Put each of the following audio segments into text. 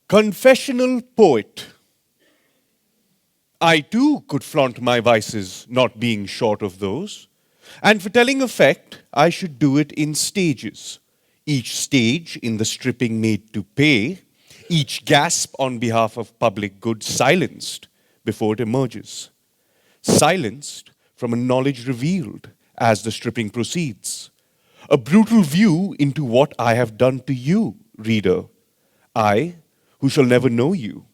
Confessional poet. I too could flaunt my vices, not being short of those. And for telling effect, I should do it in stages. Each stage in the stripping made to pay, each gasp on behalf of public good silenced before it emerges. Silenced from a knowledge revealed as the stripping proceeds. A brutal view into what I have done to you, reader. I, who shall never know you.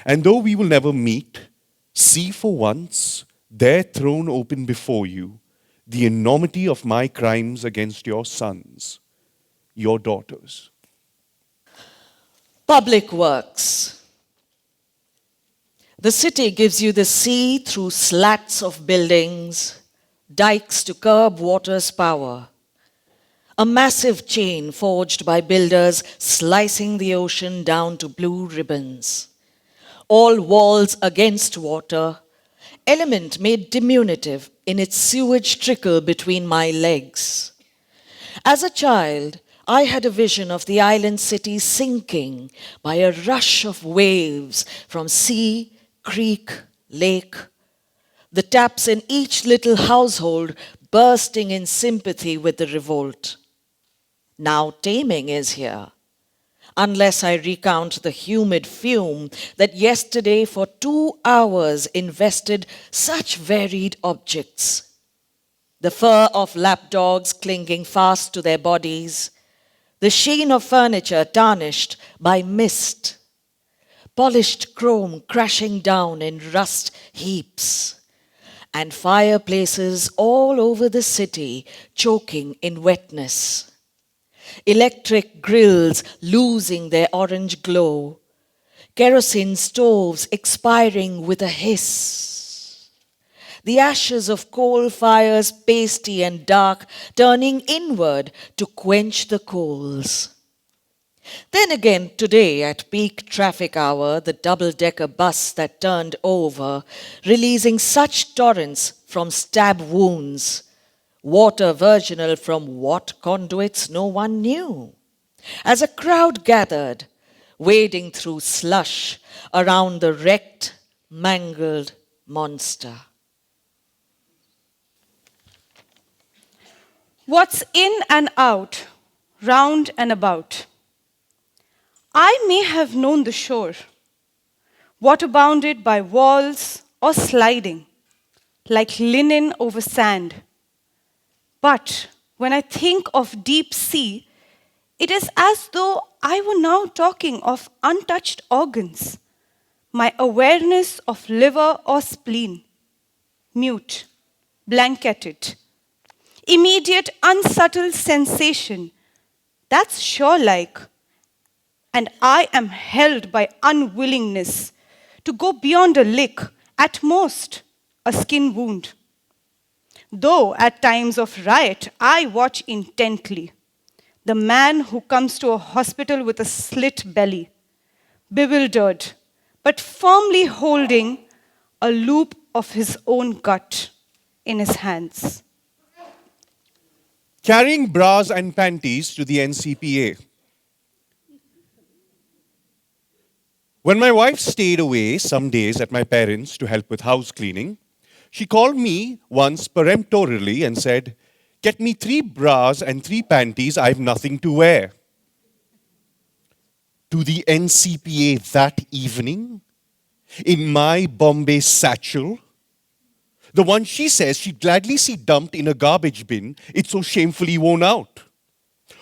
And though we will never meet, see for once, there thrown open before you, the enormity of my crimes against your sons, your daughters. Public works. The city gives you the sea through slats of buildings, dikes to curb water's power. A massive chain forged by builders slicing the ocean down to blue ribbons. All walls against water, element made diminutive in its sewage trickle between my legs. As a child, I had a vision of the island city sinking by a rush of waves from sea, creek, lake. The taps in each little household bursting in sympathy with the revolt. Now taming is here, unless I recount the humid fume that yesterday for 2 hours invested such varied objects. The fur of lapdogs clinging fast to their bodies, the sheen of furniture tarnished by mist, polished chrome crashing down in rust heaps, and fireplaces all over the city choking in wetness. Electric grills losing their orange glow, kerosene stoves expiring with a hiss, the ashes of coal fires pasty and dark turning inward to quench the coals. Then again today at peak traffic hour, the double-decker bus that turned over, releasing such torrents from stab wounds, water virginal from what conduits no one knew. As a crowd gathered, wading through slush around the wrecked, mangled monster. What's in and out, round and about. I may have known the shore, water bounded by walls or sliding, like linen over sand. But when I think of deep sea, it is as though I were now talking of untouched organs, my awareness of liver or spleen, mute, blanketed, immediate unsubtle sensation, that's shore-like, and I am held by unwillingness to go beyond a lick, at most a skin wound. Though at times of riot, I watch intently the man who comes to a hospital with a slit belly, bewildered, but firmly holding a loop of his own gut in his hands. Carrying bras and panties to the NCPA. When my wife stayed away some days at my parents' to help with house cleaning, she called me once peremptorily and said, "Get me 3 bras and 3 panties, I've nothing to wear." To the NCPA that evening, in my Bombay satchel, the one she says she'd gladly see dumped in a garbage bin, it's so shamefully worn out.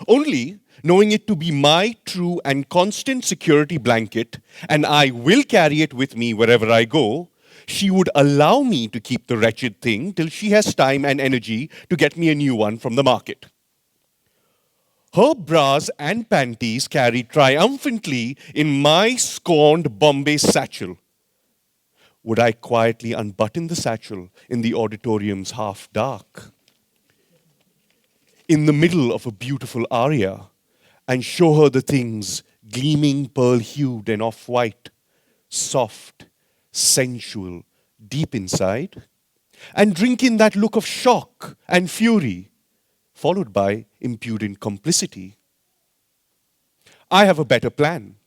Only, knowing it to be my true and constant security blanket, and I will carry it with me wherever I go, she would allow me to keep the wretched thing till she has time and energy to get me a new one from the market. Her bras and panties carried triumphantly in my scorned Bombay satchel. Would I quietly unbutton the satchel in the auditorium's half dark, in the middle of a beautiful aria, and show her the things gleaming pearl-hued and off-white, soft, sensual, deep inside, and drink in that look of shock and fury, followed by impudent complicity? I have a better plan.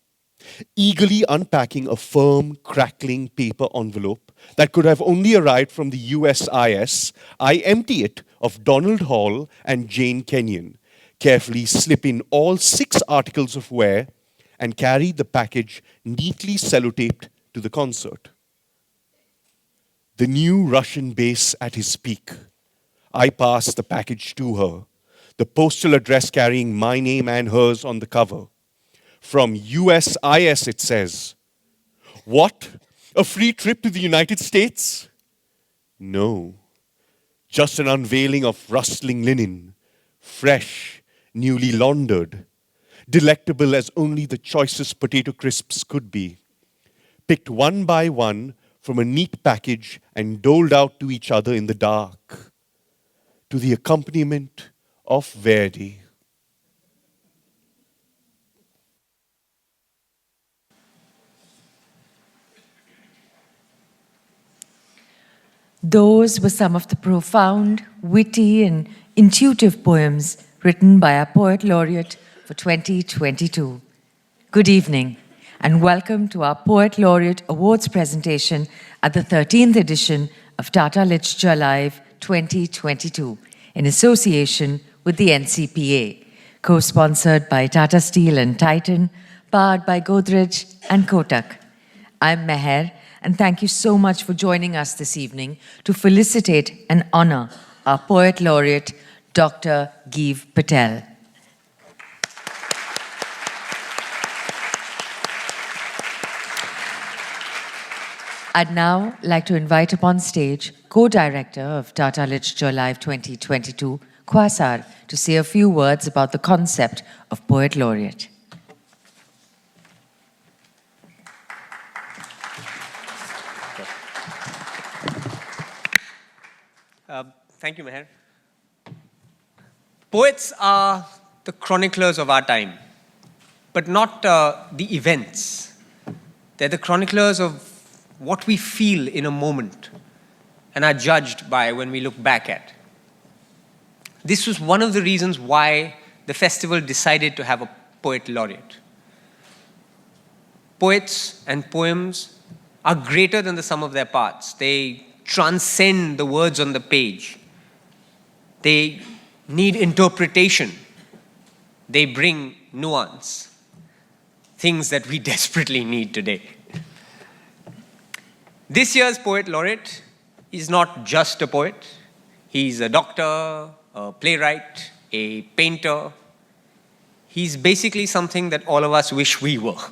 Eagerly unpacking a firm, crackling paper envelope that could have only arrived from the USIS, I empty it of Donald Hall and Jane Kenyon, carefully slip in all 6 articles of wear, and carry the package neatly sellotaped to the concert. The new Russian bass at his peak. I pass the package to her, the postal address carrying my name and hers on the cover. From USIS, it says, "What? A free trip to the United States?" No, just an unveiling of rustling linen, fresh, newly laundered, delectable as only the choicest potato crisps could be, picked one by one from a neat package and doled out to each other in the dark, to the accompaniment of Verdi. Those were some of the profound, witty, and intuitive poems written by our Poet Laureate for 2022. Good evening, and welcome to our Poet Laureate Awards presentation at the 13th edition of Tata Literature Live 2022, in association with the NCPA, co-sponsored by Tata Steel and Titan, powered by Godrej and Kotak. I'm Meher, and thank you so much for joining us this evening to felicitate and honor our Poet Laureate, Dr. Gieve Patel. I'd now like to invite upon stage co-director of Tata Literature Live 2022, Kwasar, to say a few words about the concept of Poet Laureate. Thank you, Meher. Poets are the chroniclers of our time, but not the events. They're the chroniclers of what we feel in a moment and are judged by when we look back at. This was one of the reasons why the festival decided to have a Poet Laureate. Poets and poems are greater than the sum of their parts. They transcend the words on the page. They need interpretation. They bring nuance, things that we desperately need today. This year's Poet Laureate is not just a poet. He's a doctor, a playwright, a painter. He's basically something that all of us wish we were.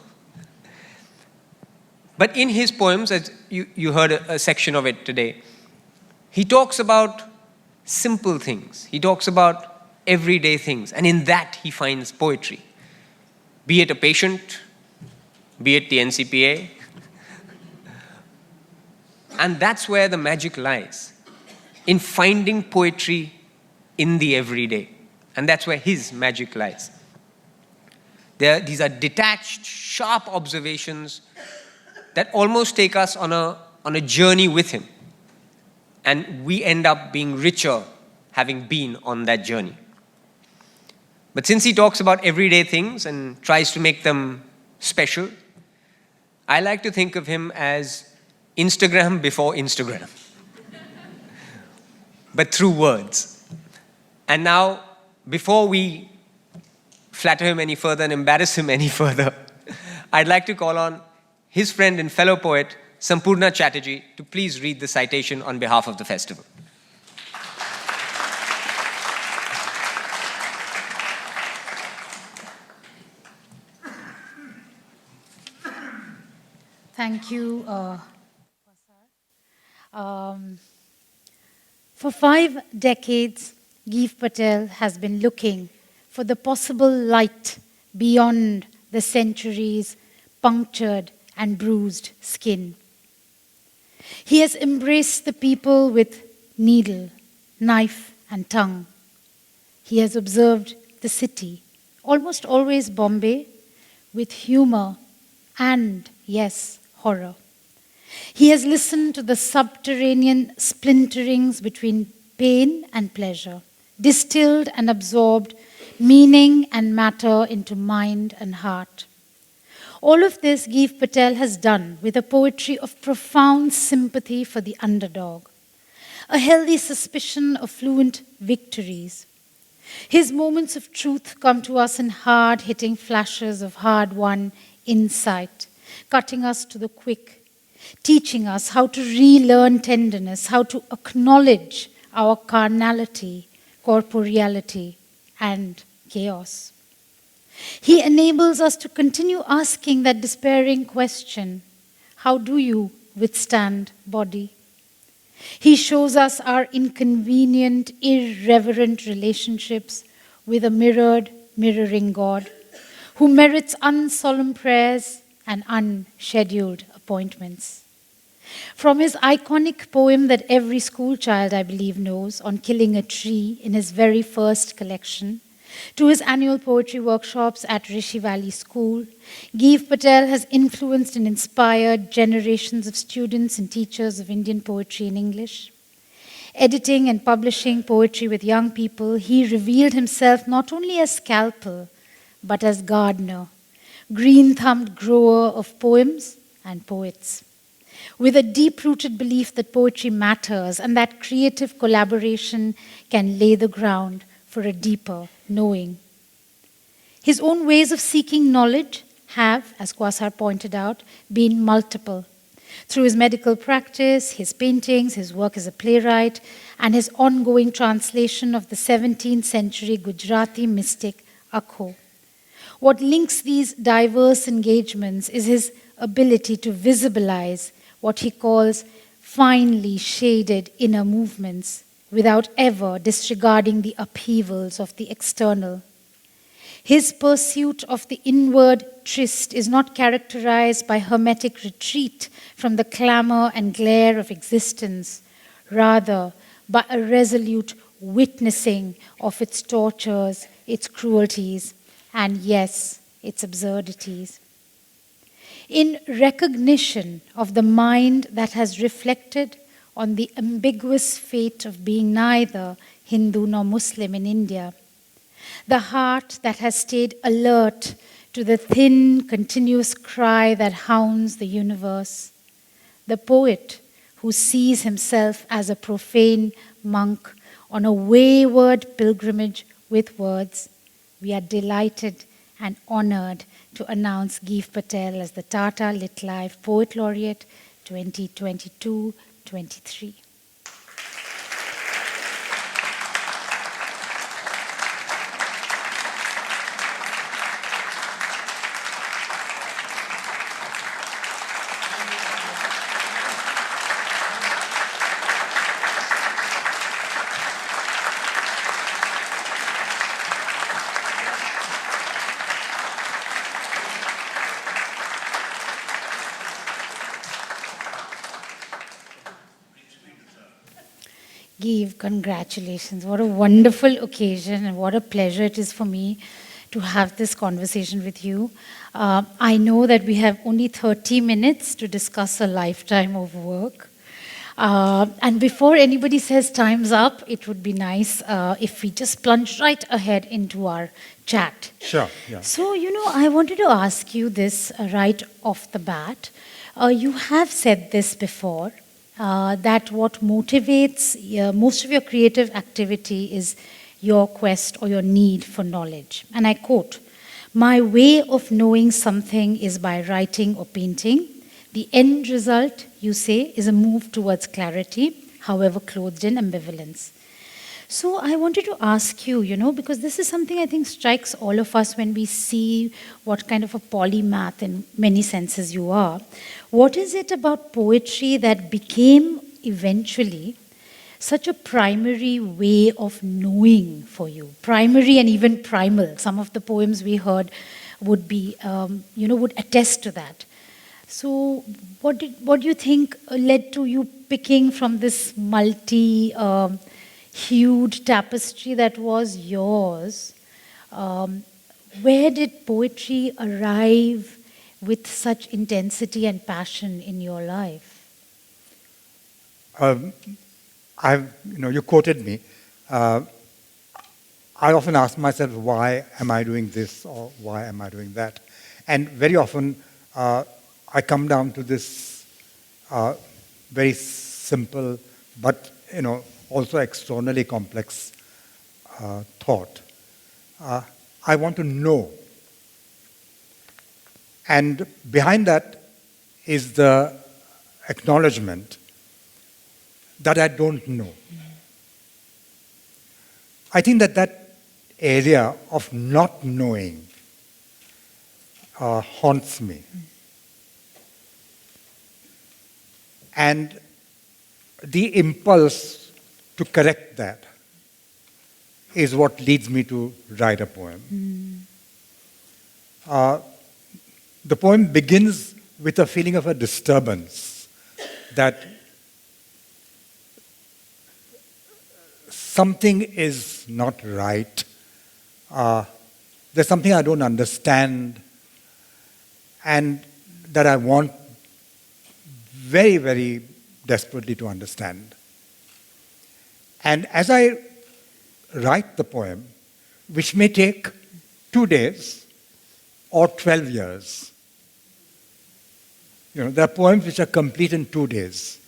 But in his poems, as you heard a section of it today, he talks about simple things. He talks about everyday things. And in that, he finds poetry. Be it a patient, be it the NCPA. And that's where the magic lies, in finding poetry in the everyday. And that's where his magic lies. These are detached, sharp observations that almost take us on a journey with him. And we end up being richer having been on that journey. But since he talks about everyday things and tries to make them special, I like to think of him as Instagram before Instagram, but through words. And now, before we flatter him any further and embarrass him any further, I'd like to call on his friend and fellow poet, Sampurna Chattarji, to please read the citation on behalf of the festival. Thank you, for 5 decades, Gieve Patel has been looking for the possible light beyond the centuries' punctured and bruised skin. He has embraced the people with needle, knife, and tongue. He has observed the city, almost always Bombay, with humor and, yes, horror. He has listened to the subterranean splinterings between pain and pleasure, distilled and absorbed meaning and matter into mind and heart. All of this Gieve Patel has done with a poetry of profound sympathy for the underdog, a healthy suspicion of fluent victories. His moments of truth come to us in hard-hitting flashes of hard-won insight, cutting us to the quick, teaching us how to relearn tenderness, how to acknowledge our carnality, corporeality, and chaos. He enables us to continue asking that despairing question, how do you withstand body? He shows us our inconvenient, irreverent relationships with a mirroring God who merits unsolemn prayers and unscheduled appointments. From his iconic poem that every school child, I believe, knows, on killing a tree in his very first collection, to his annual poetry workshops at Rishi Valley School, Gieve Patel has influenced and inspired generations of students and teachers of Indian poetry in English. Editing and publishing poetry with young people, he revealed himself not only as scalpel, but as gardener, green-thumbed grower of poems and poets, with a deep-rooted belief that poetry matters and that creative collaboration can lay the ground for a deeper knowing. His own ways of seeking knowledge have, as Kwasar pointed out, been multiple. Through his medical practice, his paintings, his work as a playwright, and his ongoing translation of the 17th century Gujarati mystic Akho. What links these diverse engagements is his ability to visibilize what he calls finely shaded inner movements without ever disregarding the upheavals of the external. His pursuit of the inward tryst is not characterized by hermetic retreat from the clamor and glare of existence, rather by a resolute witnessing of its tortures, its cruelties, and yes, its absurdities. In recognition of the mind that has reflected on the ambiguous fate of being neither Hindu nor Muslim in India, the heart that has stayed alert to the thin, continuous cry that hounds the universe, the poet who sees himself as a profane monk on a wayward pilgrimage with words, we are delighted and honored to announce Gieve Patel as the Tata Literature Poet Laureate 2022-23. Gieve, congratulations. What a wonderful occasion and what a pleasure it is for me to have this conversation with you. I know that we have only 30 minutes to discuss a lifetime of work. And before anybody says time's up, it would be nice if we just plunge right ahead into our chat. Sure, yeah. So, I wanted to ask you this right off the bat. You have said this before, that what motivates most of your creative activity is your quest or your need for knowledge. And I quote, "My way of knowing something is by writing or painting. The end result, you say, is a move towards clarity, however clothed in ambivalence." So I wanted to ask you, because this is something I think strikes all of us when we see what kind of a polymath in many senses you are. What is it about poetry that became eventually such a primary way of knowing for you? Primary and even primal. Some of the poems we heard would be, would attest to that. So what do you think led to you picking from this huge tapestry that was yours? Where did poetry arrive with such intensity and passion in your life? You quoted me. I often ask myself, why am I doing this or why am I doing that? And very often I come down to this very simple, but also extraordinarily complex thought. I want to know. And behind that is the acknowledgement that I don't know. I think that area of not knowing haunts me. And the impulse to correct that is what leads me to write a poem. The poem begins with a feeling of a disturbance, that something is not right. There's something I don't understand and that I want very, very desperately to understand. And as I write the poem, which may take 2 days or 12 years, there are poems which are complete in 2 days,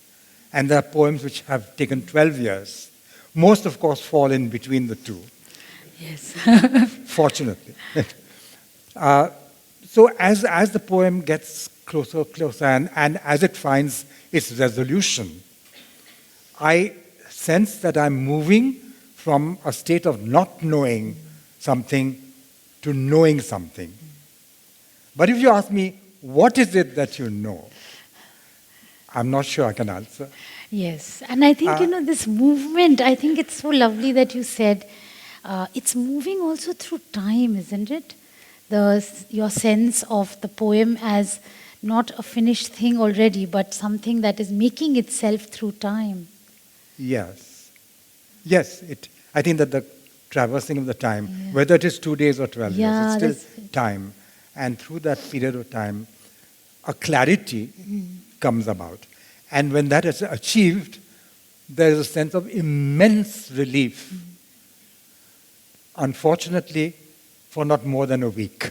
and there are poems which have taken 12 years. Most, of course, fall in between the two. Yes. Fortunately. So as the poem gets closer, and as it finds its resolution, I sense that I'm moving from a state of not knowing something to knowing something. But if you ask me, what is it that you know? I'm not sure I can answer. Yes, and I think, this movement, I think it's so lovely that you said it's moving also through time, isn't it? Your sense of the poem as not a finished thing already, but something that is making itself through time. Yes. Yes, I think that the traversing of the time, whether it is 2 days or 12 years, it's still time. And through that period of time, a clarity comes about. And when that is achieved, there is a sense of immense relief. Unfortunately, for not more than a week.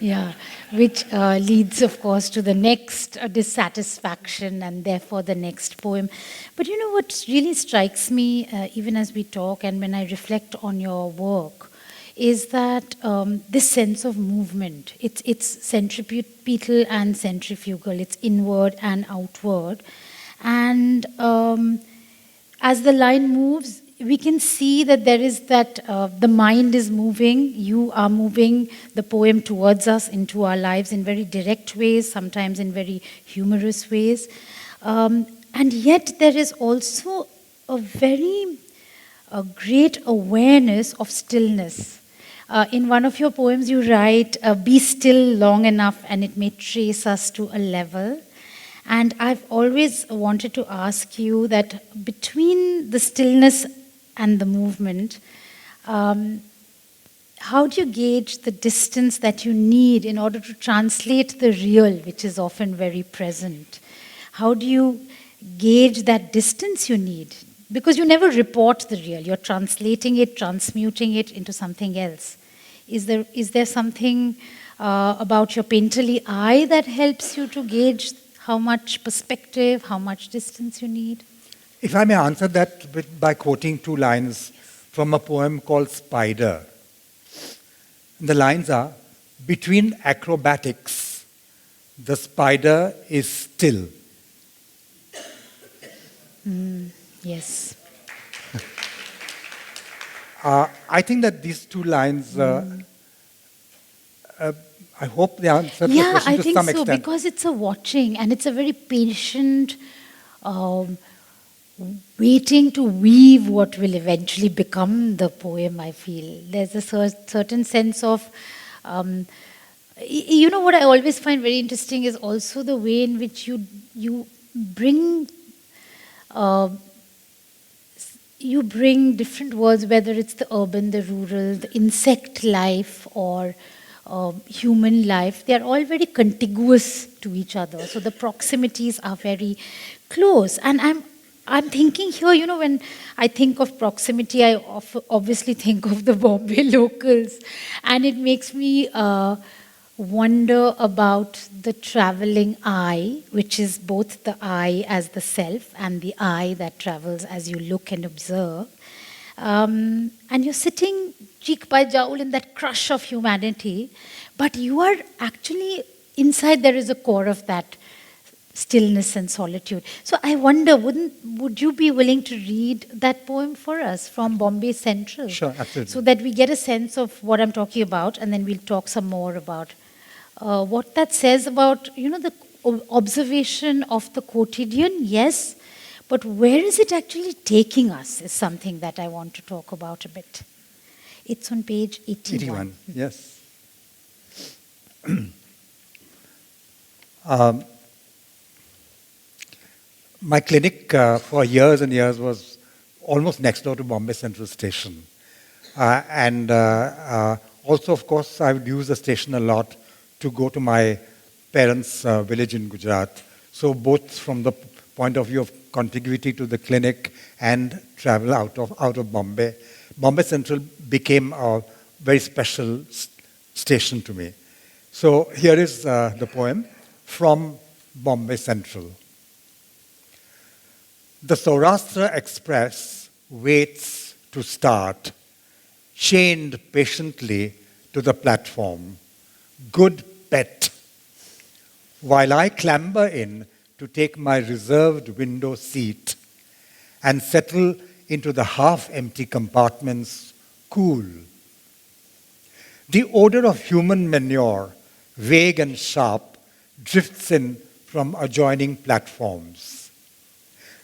Yeah, which leads, of course, to the next dissatisfaction and therefore the next poem. But what really strikes me, even as we talk and when I reflect on your work, is that this sense of movement. It's centripetal and centrifugal. It's inward and outward. And as the line moves, we can see that there is that the mind is moving, you are moving the poem towards us into our lives in very direct ways, sometimes in very humorous ways. And yet there is also a very great awareness of stillness. In one of your poems you write, be still long enough and it may trace us to a level. And I've always wanted to ask you that between the stillness and the movement, how do you gauge the distance that you need in order to translate the real, which is often very present? How do you gauge that distance you need? Because you never report the real, you're translating it, transmuting it into something else. Is there something about your painterly eye that helps you to gauge how much perspective, how much distance you need? If I may answer that by quoting 2 lines from a poem called Spider. The lines are, between acrobatics, the spider is still. Yes. I think that these 2 lines, I hope they answer the question to some extent. Yeah, I think so, because it's a watching and it's a very patient waiting to weave what will eventually become the poem, I feel. There's a certain sense of, what I always find very interesting is also the way in which you bring different words, whether it's the urban, the rural, the insect life, or human life. They are all very contiguous to each other. So the proximities are very close. And I'm thinking here, when I think of proximity, I obviously think of the Bombay locals. And it makes me wonder about the traveling eye, which is both the eye as the self and the eye that travels as you look and observe. And you're sitting cheek by jowl in that crush of humanity, but you are actually, inside there is a core of that stillness and solitude. So I wonder, would you be willing to read that poem for us from Bombay Central? Sure, absolutely. So that we get a sense of what I'm talking about, and then we'll talk some more about what that says about, the observation of the quotidian, yes, but where is it actually taking us is something that I want to talk about a bit. It's on page 81. 81, yes. My clinic for years and years was almost next door to Bombay Central Station. Also, of course, I would use the station a lot to go to my parents' village in Gujarat. So both from the point of view of contiguity to the clinic and travel out of Bombay, Bombay Central became a very special station to me. So here is the poem from Bombay Central. The Saurashtra Express waits to start, chained patiently to the platform. Good pet. While I clamber in to take my reserved window seat and settle into the half-empty compartments, cool. The odor of human manure, vague and sharp, drifts in from adjoining platforms.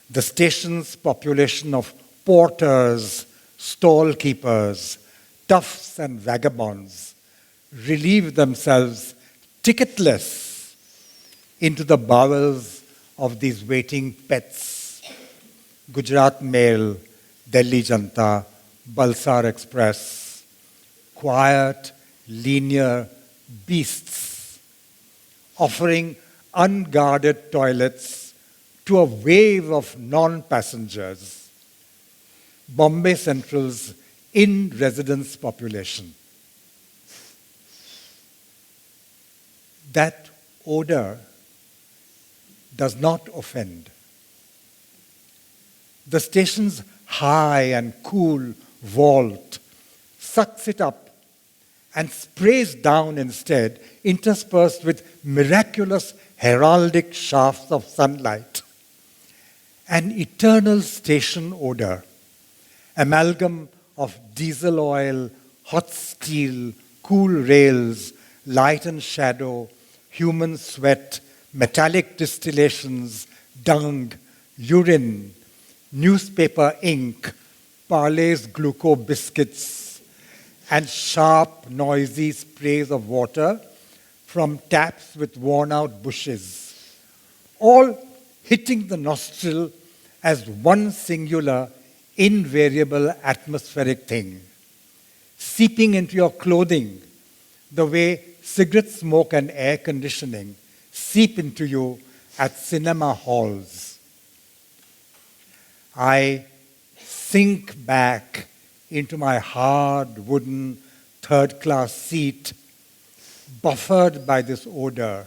The station's population of porters, stall keepers, toughs and vagabonds relieve themselves ticketless into the bowels of these waiting pets. Gujarat Mail, Delhi Janta, Balsar Express, quiet, linear beasts, offering unguarded toilets to a wave of non-passengers. Bombay Central's in-residence population. That odor does not offend. The station's high and cool vault sucks it up and sprays down instead, interspersed with miraculous heraldic shafts of sunlight. An eternal station odor, amalgam of diesel oil, hot steel, cool rails, light and shadow, human sweat, metallic distillations, dung, urine, newspaper ink, Parle's gluco biscuits, and sharp, noisy sprays of water from taps with worn-out bushes, all hitting the nostril as one singular, invariable atmospheric thing, seeping into your clothing the way cigarette smoke and air conditioning seep into you at cinema halls. I sink back into my hard wooden third-class seat, buffered by this odor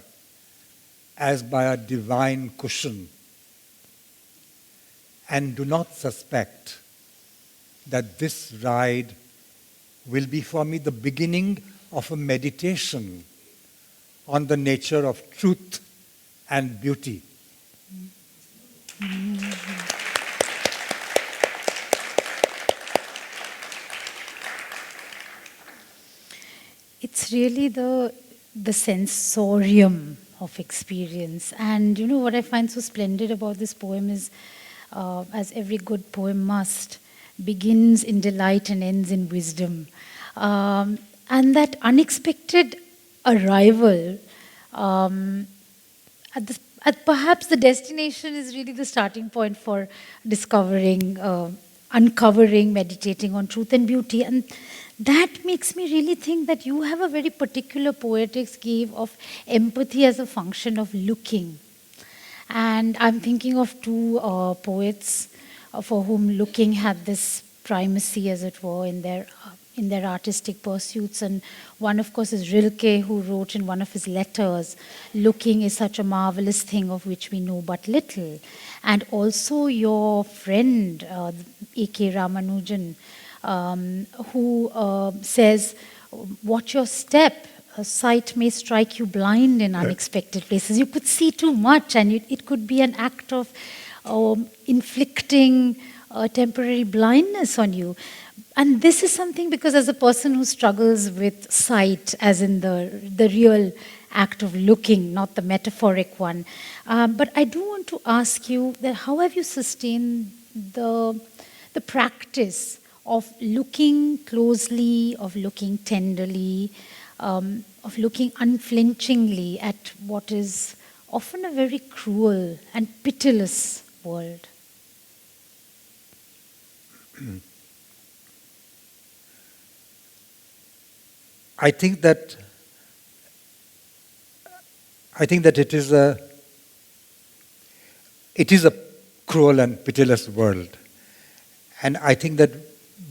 as by a divine cushion, and do not suspect that this ride will be for me the beginning of a meditation on the nature of truth and beauty. It's really the sensorium of experience. And what I find so splendid about this poem is, as every good poem must, begins in delight and ends in wisdom. And that unexpected arrival, at perhaps the destination is really the starting point for discovering, uncovering, meditating on truth and beauty. And that makes me really think that you have a very particular poetics, Gieve, of empathy as a function of looking. And I'm thinking of two poets for whom looking had this primacy, as it were, in in their artistic pursuits. And one, of course, is Rilke, who wrote in one of his letters, looking is such a marvelous thing of which we know but little. And also your friend, A.K. Ramanujan, who says, watch your step. A sight may strike you blind in unexpected places. You could see too much, and it could be an act of inflicting temporary blindness on you. And this is something, because as a person who struggles with sight, as in the real act of looking, not the metaphoric one, but I do want to ask you that how have you sustained the practice of looking closely, of looking tenderly, of looking unflinchingly at what is often a very cruel and pitiless world? I think that it is a cruel and pitiless world, and I think that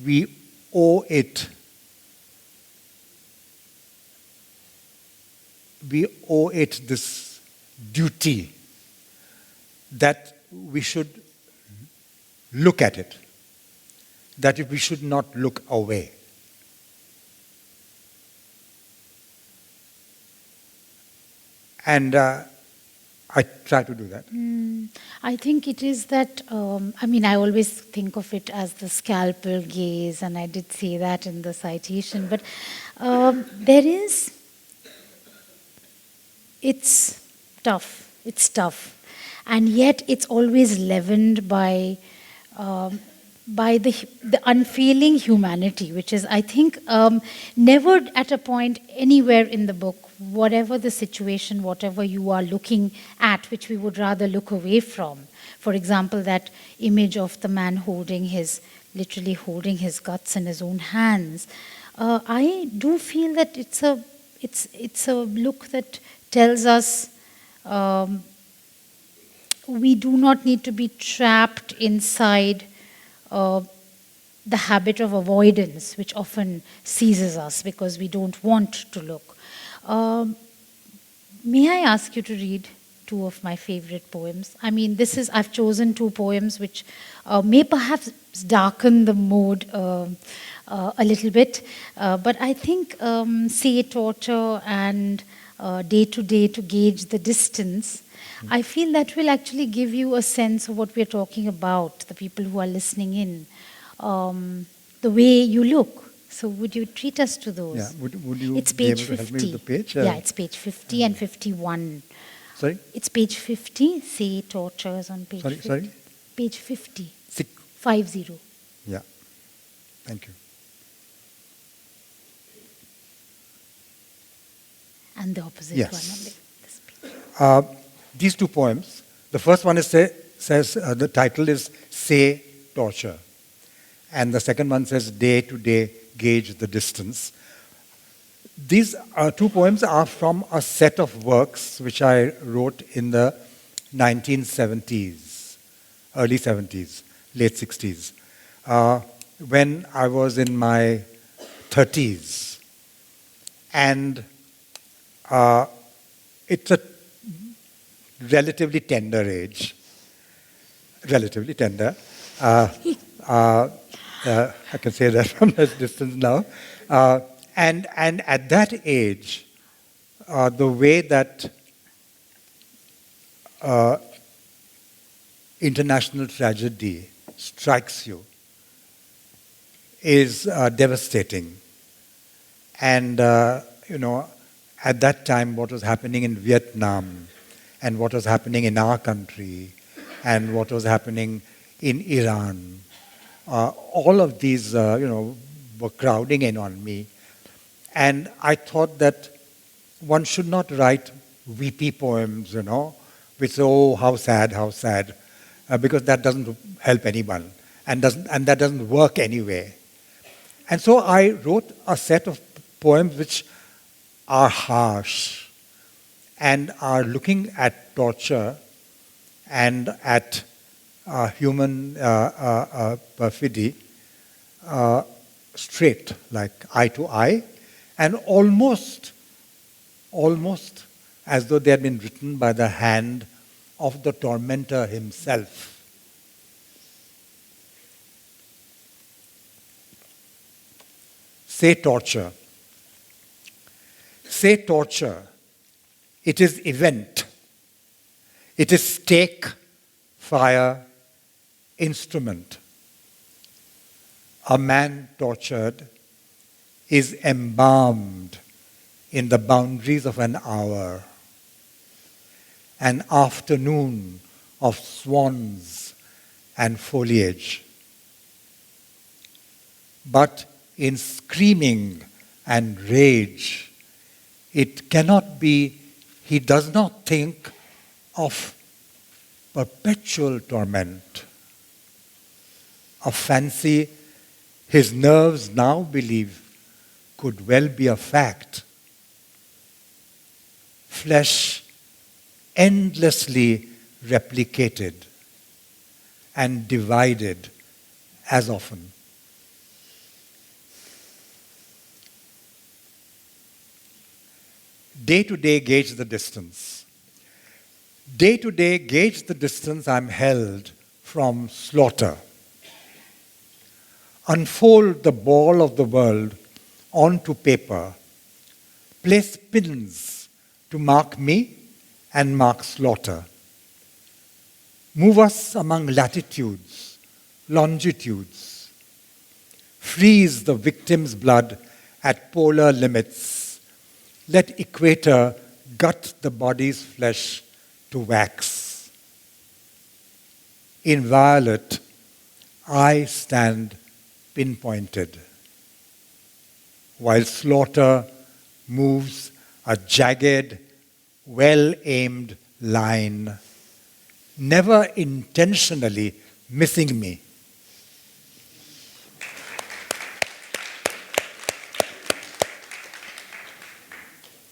we owe it this duty that we should look at it, that we should not look away. And I try to do that. I think it is that, I always think of it as the scalpel gaze, and I did say that in the citation, but it's tough. And yet it's always leavened by the unfailing humanity, which is, I think, never at a point anywhere in the book, whatever the situation, whatever you are looking at, which we would rather look away from. For example, that image of the man literally holding his guts in his own hands. I do feel that it's a look that tells us we do not need to be trapped inside the habit of avoidance, which often seizes us because we don't want to look. May I ask you to read two of my favorite poems? I've chosen two poems which may perhaps darken the mood a little bit, but I think Say Torture and Day to Day to Gauge the Distance, I feel that will actually give you a sense of what we're talking about, the people who are listening in, the way you look. So would you treat us to those? Yeah, would you it's be page able to 50. help me with the page? Yeah, it's page 50 and 51. Sorry? It's page 50. Say Torture is on page 50. Sorry? Page 50. 50. Yeah. Thank you. And the opposite Yes. one on this page. These two poems, the first one says the title is Say Torture, and the second one says Day to Day Gauge the Distance. These two poems are from a set of works which I wrote in the 1970s, early 70s, late 60s, when I was in my 30s. And it's a relatively tender age, relatively tender. I can say that from this distance now. And at that age, the way that international tragedy strikes you is devastating. And, at that time, what was happening in Vietnam, and what was happening in our country, and what was happening in Iran, all of these, were crowding in on me. And I thought that one should not write weepy poems, which, oh, how sad, because that doesn't help anyone, and that doesn't work anyway. And so I wrote a set of poems which are harsh and are looking at torture and at human perfidy straight, like eye to eye, and almost as though they had been written by the hand of the tormentor himself. Say torture. Say torture. It is event. It is stake, fire, instrument. A man tortured is embalmed in the boundaries of an hour, an afternoon of swans and foliage. But in screaming and rage, it cannot be, he does not think of perpetual torment. A fancy his nerves now believe could well be a fact. Flesh endlessly replicated and divided as often. Day to day gauge the distance. Day to day gauge the distance I'm held from slaughter. Unfold the ball of the world onto paper. Place pins to mark me and mark slaughter. Move us among latitudes, longitudes. Freeze the victim's blood at polar limits. Let equator gut the body's flesh to wax. Inviolate, I stand pinpointed, while slaughter moves a jagged, well-aimed line, never intentionally missing me.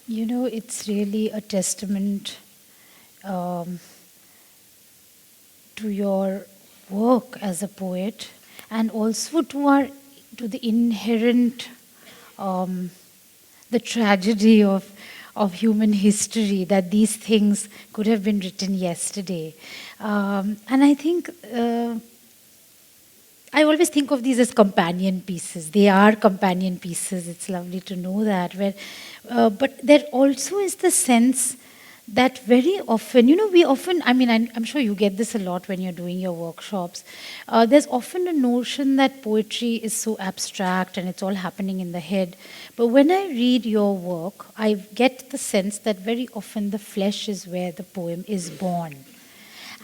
You know, it's really a testament to your work as a poet, and also to the inherent, the tragedy of human history, that these things could have been written yesterday. And I think, I always think of these as companion pieces. They are companion pieces. It's lovely to know that. But there also is the sense that very often, we often, I'm sure you get this a lot when you're doing your workshops. There's often a notion that poetry is so abstract and it's all happening in the head. But when I read your work, I get the sense that very often the flesh is where the poem is born.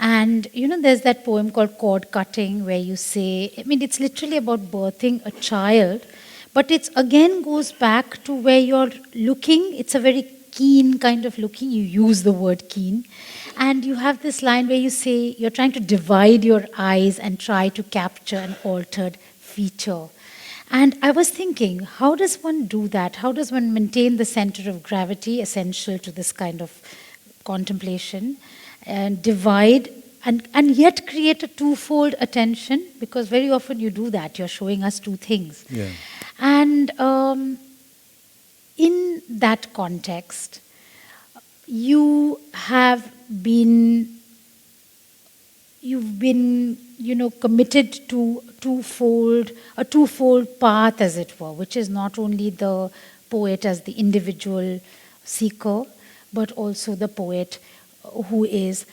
And, there's that poem called Cord Cutting, where you say, it's literally about birthing a child, but it again goes back to where you're looking. It's a very keen kind of looking. You use the word keen. And you have this line where you say you're trying to divide your eyes and try to capture an altered feature. And I was thinking, how does one do that? How does one maintain the center of gravity essential to this kind of contemplation, and divide and yet create a twofold attention? Because very often you do that. You're showing us two things. Yeah. And in that context, you've been committed to a twofold path, as it were, which is not only the poet as the individual seeker, but also the poet who is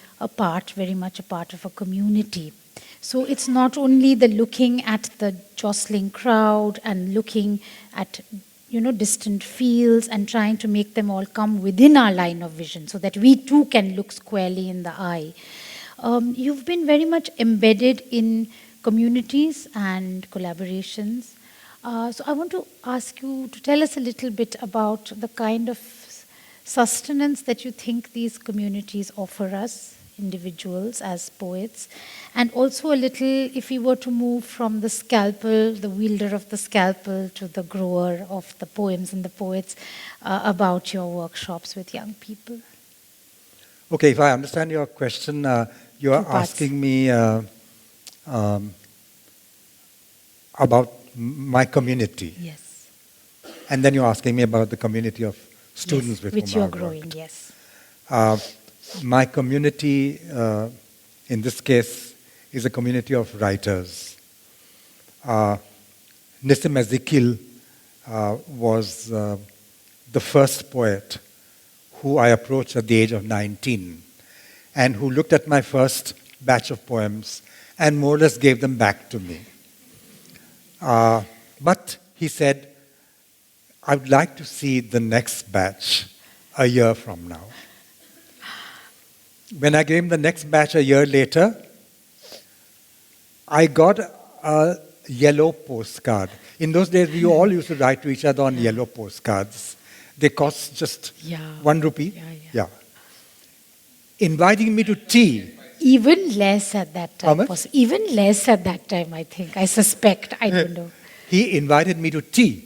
very much a part of a community. So it's not only the looking at the jostling crowd and looking at distant fields and trying to make them all come within our line of vision so that we too can look squarely in the eye. You've been very much embedded in communities and collaborations. So I want to ask you to tell us a little bit about the kind of sustenance that you think these communities offer us, individuals as poets, and also a little, if we were to move from the scalpel, the wielder of the scalpel, to the grower of the poems and the poets, about your workshops with young people. Okay, if I understand your question, you are asking me about my community. Yes. And then you're asking me about the community of students with which whom you're I growing, worked. yes. My community, in this case, is a community of writers. Nissim Ezekiel was the first poet who I approached at the age of 19 and who looked at my first batch of poems and more or less gave them back to me. But he said, I would like to see the next batch a year from now. When I gave him the next batch a year later, I got a yellow postcard. In those days, we all used to write to each other on yellow postcards. They cost just ₹1. Yeah. Inviting me to tea. Even less at that time. How much? Even less at that time, I think. I suspect. I don't know. He invited me to tea.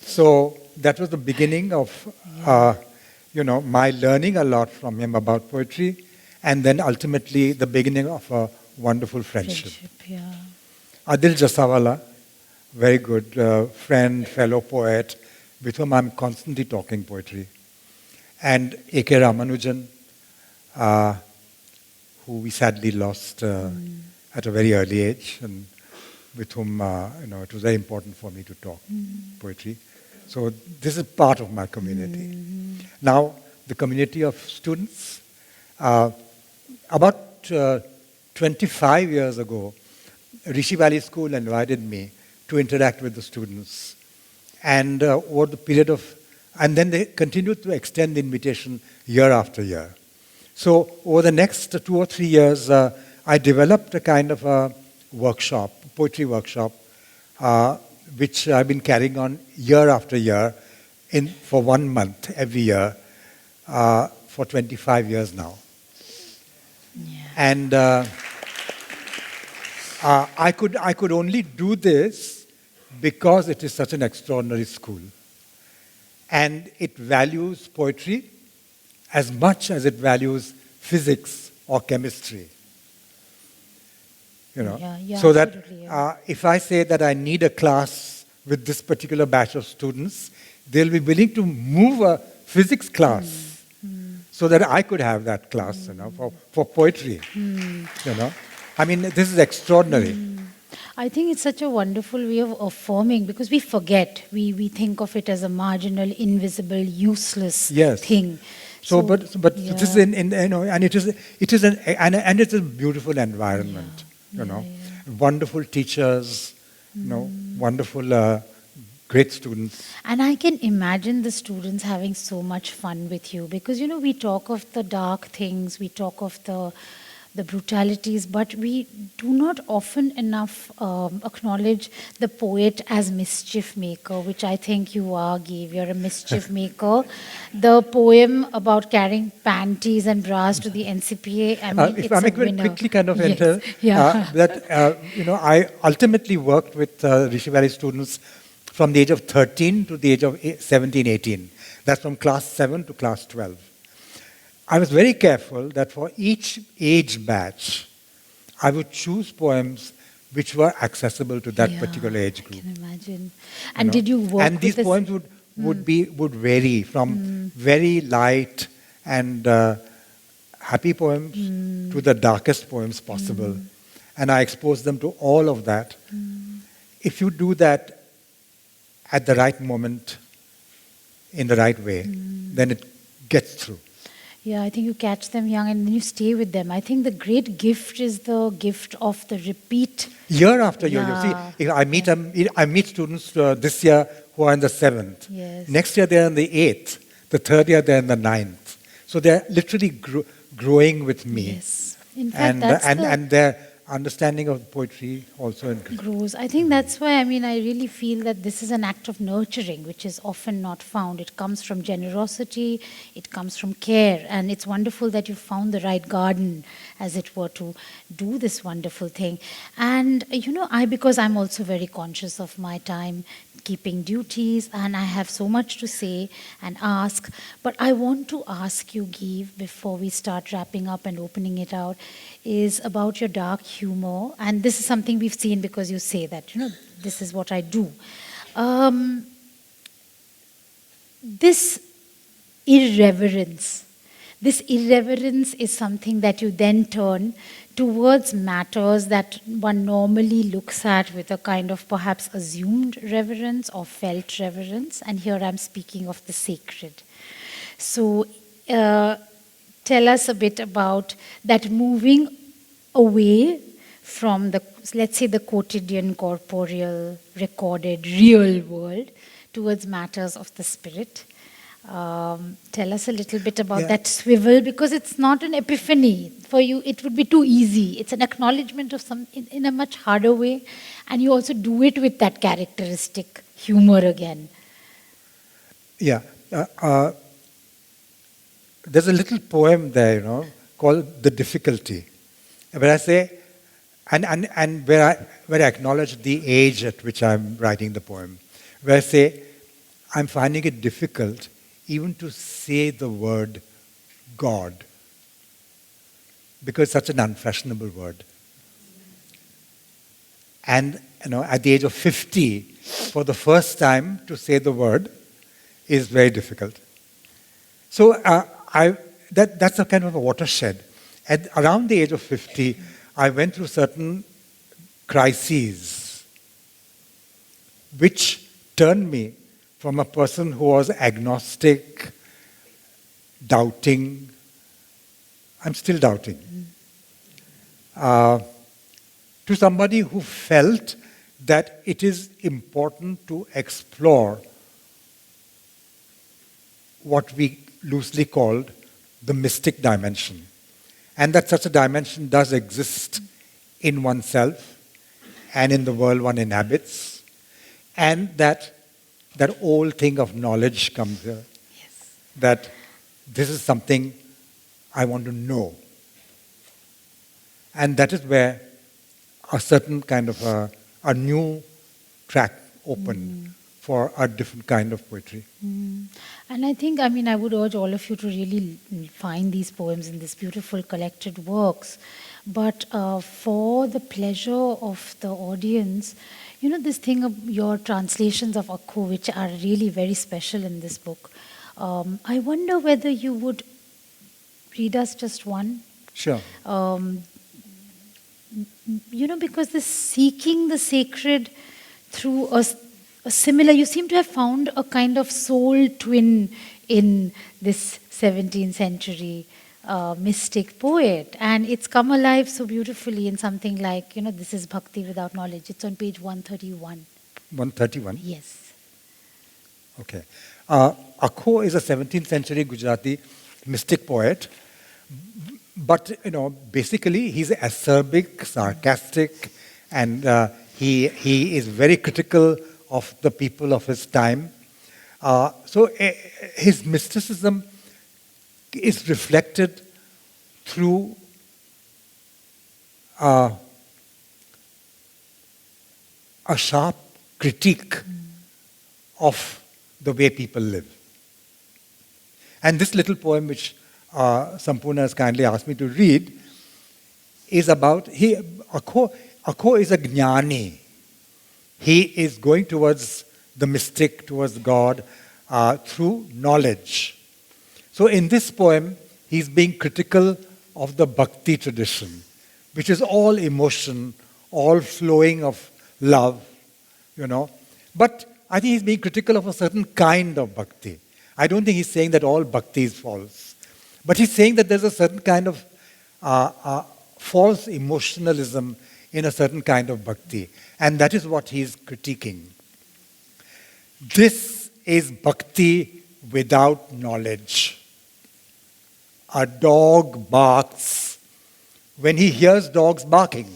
So that was the beginning of, my learning a lot from him about poetry, and then ultimately the beginning of a wonderful friendship. Adil Jasawala, very good friend, fellow poet, with whom I'm constantly talking poetry. And A.K. Ramanujan, who we sadly lost at a very early age, and with whom it was very important for me to talk poetry. So this is part of my community. Now, the community of students. About 25 years ago, Rishi Valley School invited me to interact with the students. And over the period of, and then they continued to extend the invitation year after year. So over the next 2 or 3 years, I developed a kind of a workshop, poetry workshop, which I've been carrying on year after year for 1 month every year for 25 years now. And I could only do this because it is such an extraordinary school. And it values poetry as much as it values physics or chemistry. So that if I say that I need a class with this particular batch of students, they'll be willing to move a physics class so that I could have that class, for poetry. I mean, this is extraordinary. I think it's such a wonderful way of affirming, because we forget. We think of it as a marginal, invisible, useless thing. But this is and it is a beautiful environment. Wonderful teachers, wonderful, great students. And I can imagine the students having so much fun with you, because we talk of the dark things, we talk of the brutalities, but we do not often enough acknowledge the poet as mischief maker, which I think you are, Gieve. You're a mischief maker. The poem about carrying panties and bras to the NCPA, I mean, if I may quickly kind of enter, I ultimately worked with Rishi Valley students from the age of 13 to the age of 17, 18. That's from class 7 to class 12. I was very careful that for each age batch, I would choose poems which were accessible to that particular age group. I can imagine. And did you work and these poems would vary from very light and happy poems to the darkest poems possible. And I exposed them to all of that. If you do that at the right moment, in the right way, then it gets through. Yeah, I think you catch them young and then you stay with them. I think the great gift is the gift of the repeat. Year after year. You see, I meet students this year who are in the 7th. Yes. Next year they're in the 8th. The 3rd year they're in the 9th. So they're literally growing with me. Yes. In fact, and their understanding of poetry also grows. I think that's why, I really feel that this is an act of nurturing, which is often not found. It comes from generosity, it comes from care, and it's wonderful that you found the right garden, as it were, to do this wonderful thing. And, because I'm also very conscious of my time, keeping duties, and I have so much to say and ask, but I want to ask you, Gieve, before we start wrapping up and opening it out, is about your dark humor, and this is something we've seen because you say that, this is what I do. This irreverence is something that you then turn towards matters that one normally looks at with a kind of perhaps assumed reverence or felt reverence, and here I'm speaking of the sacred. So tell us a bit about that moving away from the, let's say, the quotidian, corporeal, recorded, real world towards matters of the spirit. Tell us a little bit about that swivel, because it's not an epiphany. For you, it would be too easy. It's an acknowledgement of something in a much harder way, and you also do it with that characteristic humor again. Yeah. There's a little poem there, called The Difficulty, where I say, and where I acknowledge the age at which I'm writing the poem, where I say, I'm finding it difficult even to say the word God, because it's such an unfashionable word. And at the age of 50, for the first time, to say the word is very difficult. So that's a kind of a watershed. Around the age of 50, I went through certain crises which turned me from a person who was agnostic, doubting, I'm still doubting, to somebody who felt that it is important to explore what we loosely called the mystic dimension, and that such a dimension does exist in oneself and in the world one inhabits, and that old thing of knowledge comes here. Yes. That this is something I want to know. And that is where a certain kind of a new track opened for a different kind of poetry. And I think, I would urge all of you to really find these poems in these beautiful collected works. But for the pleasure of the audience, this thing of your translations of Akho, which are really very special in this book, I wonder whether you would read us just one. Sure. Because this seeking the sacred through a similar, you seem to have found a kind of soul twin in this 17th century mystic poet, and it's come alive so beautifully in something like, this is Bhakti Without Knowledge. It's on page 131. 131? Yes. Okay. Akho is a 17th century Gujarati mystic poet, but basically he's acerbic, sarcastic, and he is very critical of the people of his time. So his mysticism is reflected through a sharp critique of the way people live. And this little poem, which Sampurna has kindly asked me to read, is about, Akho is a jnani. He is going towards the mystic, towards God, through knowledge. So in this poem, he's being critical of the bhakti tradition, which is all emotion, all flowing of love, But I think he's being critical of a certain kind of bhakti. I don't think he's saying that all bhakti is false. But he's saying that there's a certain kind of false emotionalism in a certain kind of bhakti. And that is what he's critiquing. This is bhakti without knowledge. A dog barks when he hears dogs barking,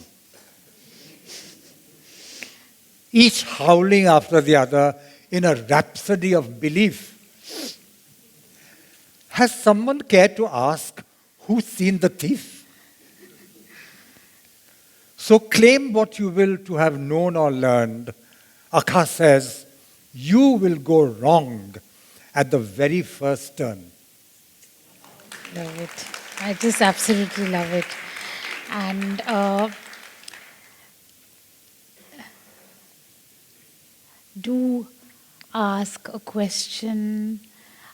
each howling after the other in a rhapsody of belief. Has someone cared to ask who's seen the thief? So claim what you will to have known or learned. Akha says, you will go wrong at the very first turn. Love it. I just absolutely love it. And do ask a question.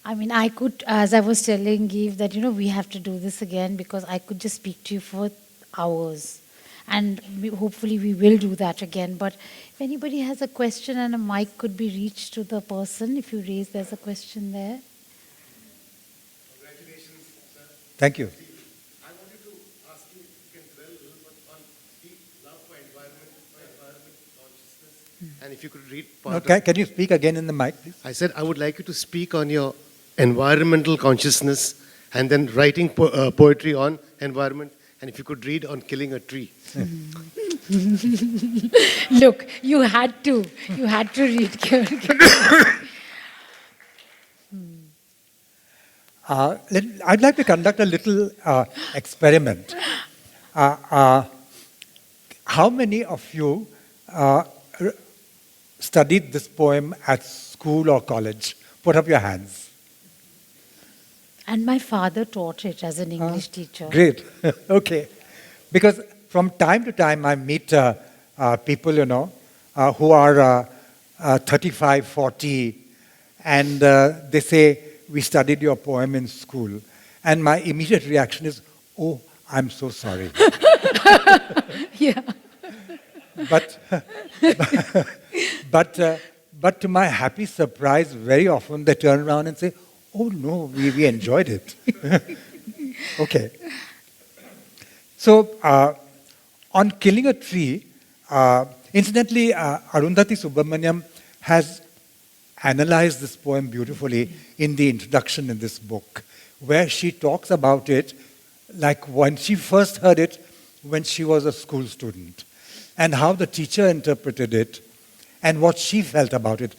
I mean, I could, as I was telling Gieve, that, we have to do this again because I could just speak to you for hours. And hopefully we will do that again. But if anybody has a question and a mic could be reached to the person, if you raise, there's a question there. Congratulations, sir. Thank you. I wanted to ask you if you can dwell a little bit on deep love for environment consciousness. And if you could read part Can you speak again in the mic, please? I said I would like you to speak on your environmental consciousness and then writing poetry on environment. And if you could read on killing a tree. Look, you had to read. I'd like to conduct a little experiment. How many of you studied this poem at school or college? Put up your hands. And my father taught it as an English teacher. Great. Okay. Because from time to time I meet people, who are 35, 40, and they say, we studied your poem in school. And my immediate reaction is, oh, I'm so sorry. Yeah. But to my happy surprise, very often they turn around and say, oh no, we enjoyed it. Okay. So, on killing a tree, incidentally, Arundhati Subramaniam has analyzed this poem beautifully in the introduction in this book, where she talks about it like when she first heard it when she was a school student, and how the teacher interpreted it, and what she felt about it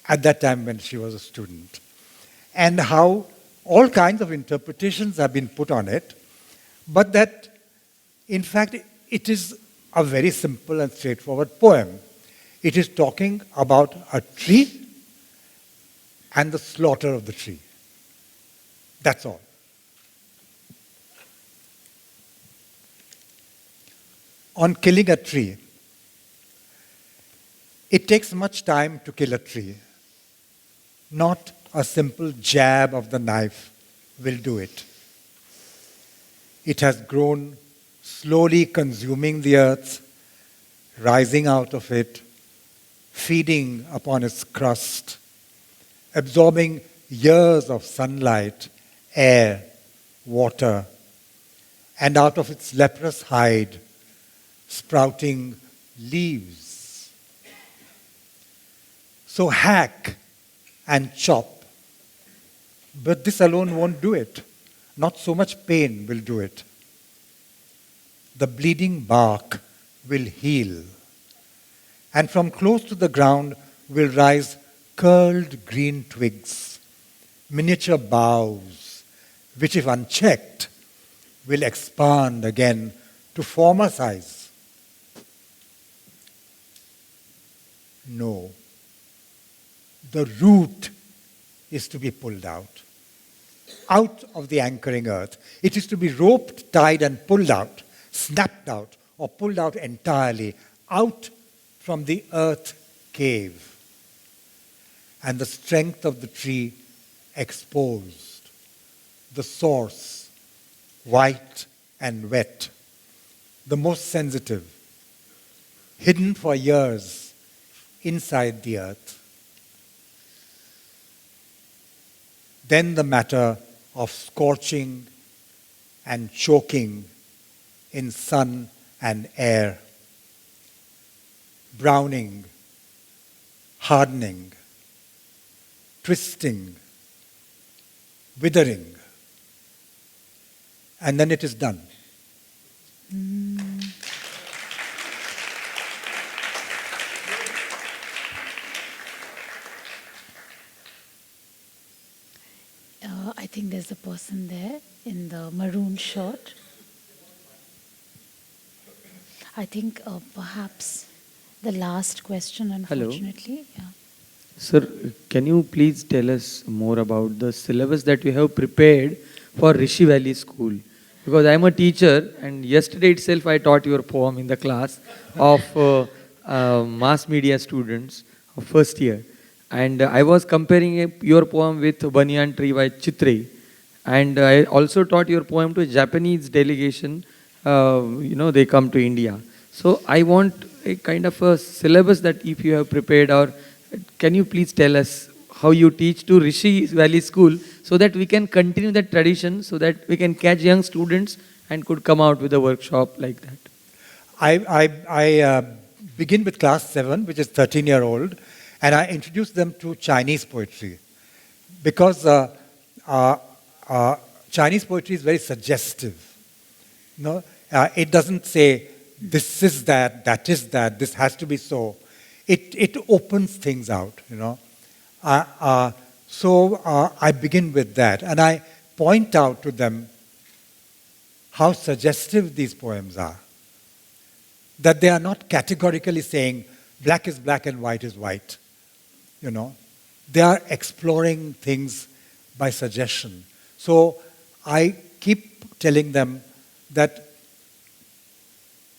at that time when she was a student, and how all kinds of interpretations have been put on it, but that, in fact, it is a very simple and straightforward poem. It is talking about a tree and the slaughter of the tree. That's all. On killing a tree, it takes much time to kill a tree. Not a simple jab of the knife will do it. It has grown, slowly consuming the earth, rising out of it, feeding upon its crust, absorbing years of sunlight, air, water, and out of its leprous hide, sprouting leaves. So hack and chop, but this alone won't do it. Not so much pain will do it. The bleeding bark will heal, and from close to the ground will rise curled green twigs, miniature boughs, which if unchecked, will expand again to former size. No, the root is to be pulled out of the anchoring earth. It is to be roped, tied, and pulled out, snapped out, or pulled out entirely, out from the earth cave. And the strength of the tree exposed, the source, white and wet, the most sensitive, hidden for years inside the earth. Then the matter of scorching and choking in sun and air, browning, hardening, twisting, withering, and then it is done. I think there's a person there in the maroon shirt. I think perhaps the last question, unfortunately. Hello. Yeah. Sir, can you please tell us more about the syllabus that you have prepared for Rishi Valley School? Because I am a teacher, and yesterday itself I taught your poem in the class of mass media students of first year. And I was comparing your poem with Banyan Tree by Chitre. And I also taught your poem to a Japanese delegation. They come to India. So I want a kind of a syllabus that if you have prepared, or can you please tell us how you teach to Rishi Valley School so that we can continue that tradition, so that we can catch young students and could come out with a workshop like that. I begin with class 7, which is 13-year-old, and I introduce them to Chinese poetry. Because Chinese poetry is very suggestive. No, it doesn't say, this is that is that, this has to be so. It opens things out, So I begin with that, and I point out to them how suggestive these poems are. That they are not categorically saying black is black and white is white. They are exploring things by suggestion. So I keep telling them that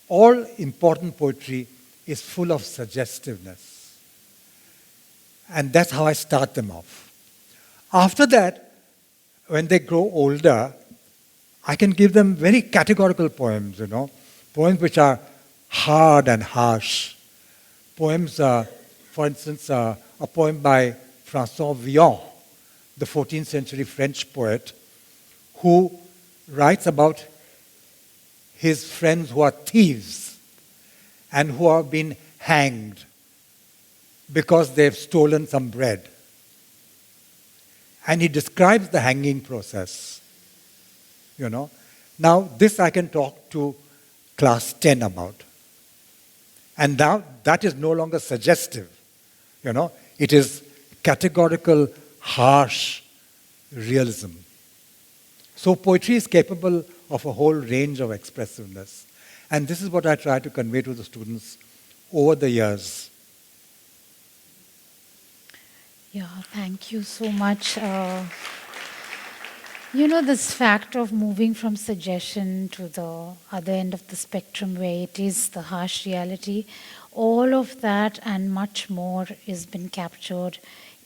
all important poetry is full of suggestiveness. And that's how I start them off. After that, when they grow older, I can give them very categorical poems, poems which are hard and harsh. Poems, for instance, a poem by François Villon, the 14th century French poet, who writes about his friends who are thieves and who have been hanged because they've stolen some bread. And he describes the hanging process. Now, this I can talk to class 10 about. And now that is no longer suggestive. It is categorical, harsh realism. So poetry is capable of a whole range of expressiveness. And this is what I try to convey to the students over the years. Yeah, thank you so much. This fact of moving from suggestion to the other end of the spectrum where it is the harsh reality, all of that and much more has been captured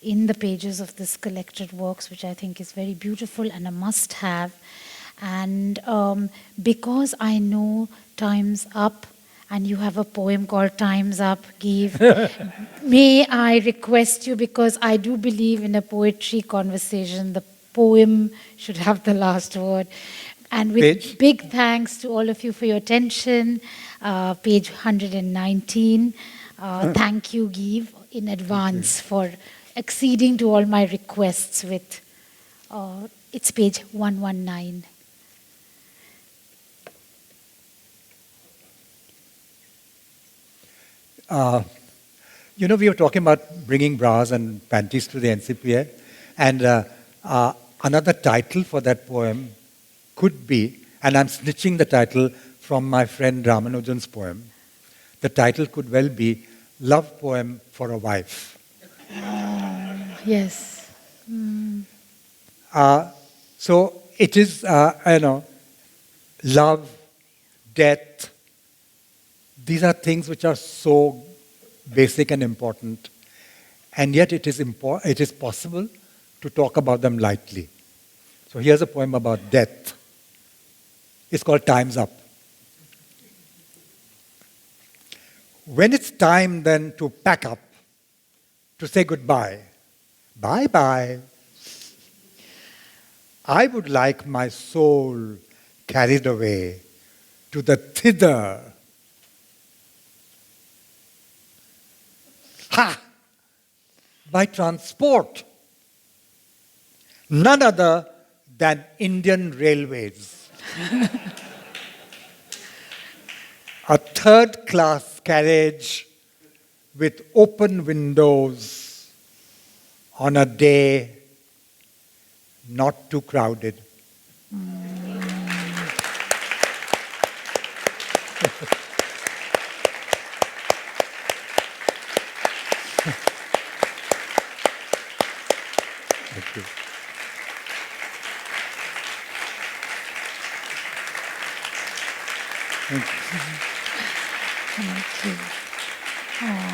in the pages of this collected works, which I think is very beautiful and a must-have. And because I know time's up, and you have a poem called Time's Up, Gieve, may I request you, because I do believe in a poetry conversation, the poem should have the last word. And with big thanks to all of you for your attention, page 119. Thank you, Gieve, in advance for acceding to all my requests with, it's page 119. We were talking about bringing bras and panties to the NCPA, and another title for that poem could be, and I'm snitching the title from my friend Ramanujan's poem, the title could well be Love Poem for a Wife. Yes. So it is, love, death. These are things which are so basic and important, and yet it is possible to talk about them lightly. So here's a poem about death. It's called Time's Up. When it's time then to pack up, to say goodbye, bye-bye, I would like my soul carried away to the thither. Ha! By transport. None other than Indian Railways. A third-class carriage with open windows on a day not too crowded. Thank you. Thank you. Thank you.